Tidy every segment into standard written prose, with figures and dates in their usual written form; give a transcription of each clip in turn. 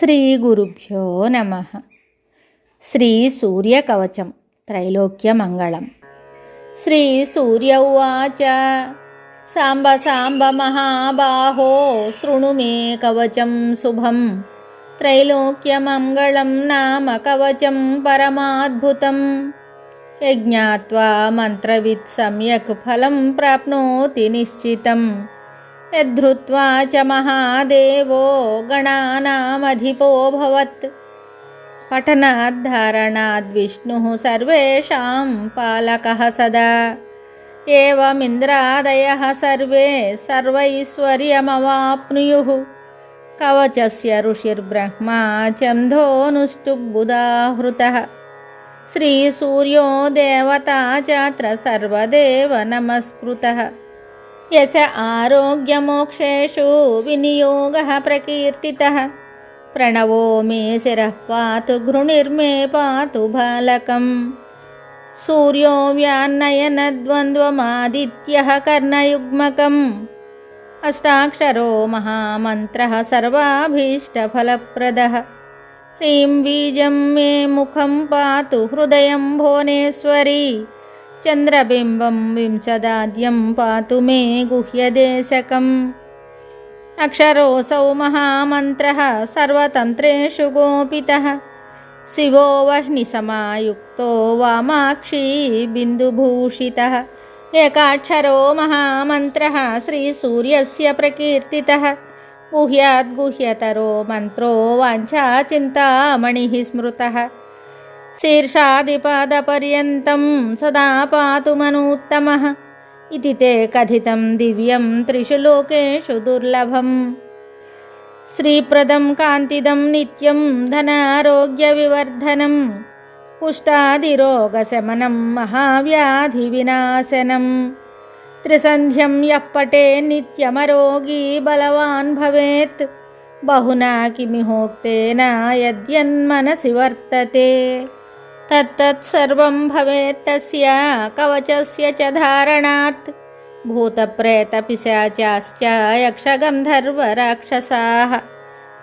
శ్రీగురుభ్యో నమః. శ్రీ సూర్యకవచం త్రైలోక్యమంగళం. శ్రీ సూర్య ఉవాచ సాంబ సాంబ మహాబాహో శృణు మే కవచం శుభం. త్రైలోక్యమంగళం నామ కవచం పరమాద్భుతం. యజ్ఞాత్వా మంత్రవిత్ సమ్యక్ ఫలం ప్రాప్నోతి నిశ్చితం. యద్ధృత్వా చ మహాదేవో గణానామధిపోऽభవత్. పఠనాద్ధరణాద్ విష్ణుః సర్వేషాం పాలకః సదా. ఏవమింద్రాదయః సర్వే సర్వైశ్వర్యమవాప్నుయుః. కవచస్య ఋషిర్బ్రహ్మా ఛందోనుష్టుబుధాహృతః. శ్రీసూర్యో దేవతా చాత్ర సర్వదేవ నమస్కృతః. యశ ఆరోగ్యమోక్షేషు వినియోగః ప్రకీర్తితః. ప్రణవో మే శిరః పాతు ఘృణిర్మే పాతు బాలకం. సూర్యో వ్యాన్నయనద్వంద్వమాదిత్యః కర్ణయుగ్మకం. అష్టాక్షరో మహామంత్రః సర్వాభీష్టఫలప్రదః. హ్రీం బీజం మే ముఖం పాతు హృదయం భువనేశ్వరీ. చంద్రబింబం వింశదాద్యం పాతు మే గుహ్యదేశకం. అక్షరోऽసౌ మహామంత్రః సర్వతంత్రేషు గోపితః. శివో వహ్నిసమాయుక్తో వామాక్షీ బిందుభూషితః. ఏకాక్షరో మహామంత్రః శ్రీసూర్యస్య ప్రకీర్తితః. గుహ్యాద్గుహ్యతరో మంత్రో వాంఛాచింతామణిః స్మృతః. శీర్షాదిపాదపర్యంతం సదా పాతు మనూత్తమః. ఇతి తే కథితం దివ్యం త్రిషు లోకేషు దుర్లభం. శ్రీప్రదం కాంతిదం నిత్యం ధనారోగ్యవివర్ధనం. కుష్ఠాదిరోగశమనం మహావ్యాధివినాశనం. త్రిసంధ్యం యః పఠేత్ నిత్యమరోగీ బలవాన్ భవేత్. బహునా కిమిహోక్తేన యద్యన్మనసి వర్తతే. తత్తత్సర్వం భవేత్ తస్య కవచస్య చ ధారణాత్. భూతప్రేతపిశాచాశ్చ యక్షగంధర్వరాక్షసాః.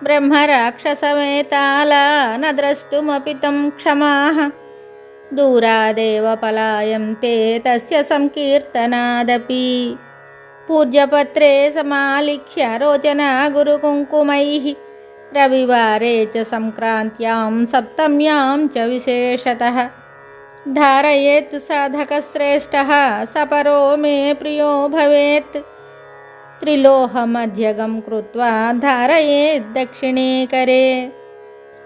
బ్రహ్మరాక్షసవేతాళా న ద్రష్టుమపి తం క్షమాః. దూరాదేవ పలాయంతే తస్య సంకీర్తనాదపి. పూజ్యపత్రే సమాలిఖ్య రోచనా గురుకుంకుమైః. రవివారే చ సంక్రాంత్యాం సప్తమ్యాం చ విశేషతః. ధారయేత్ సాధకశ్రేష్టః సపరో మే ప్రియో భవేత్. త్రిలోహమధ్యగం కృత్వా ధారయేత్ దక్షిణే కరే.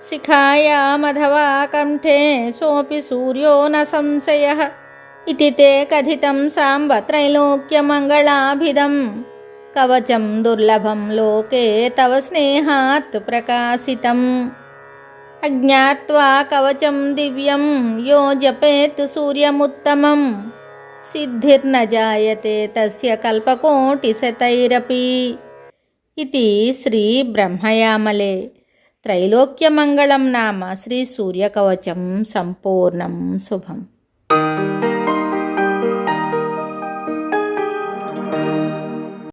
శిఖాయామథవా కంఠే సోऽపి సూర్యో న సంశయః. ఇతి తే కథితం సాంబ త్రైలోక్యమంగళాభిధం. కవచం దుర్లభం లోకే తవ స్నేహాత్ ప్రకాశితం. అజ్ఞాత్వా కవచం దివ్యం యో జపేత్ సూర్యముత్తమం. సిద్ధిర్న జాయతే తస్య కల్పకోటిశతైరపి. ఇది శ్రీ బ్రహ్మయామలే త్రైలోక్యమంగళం నామ శ్రీ సూర్యకవచం సంపూర్ణం శుభం.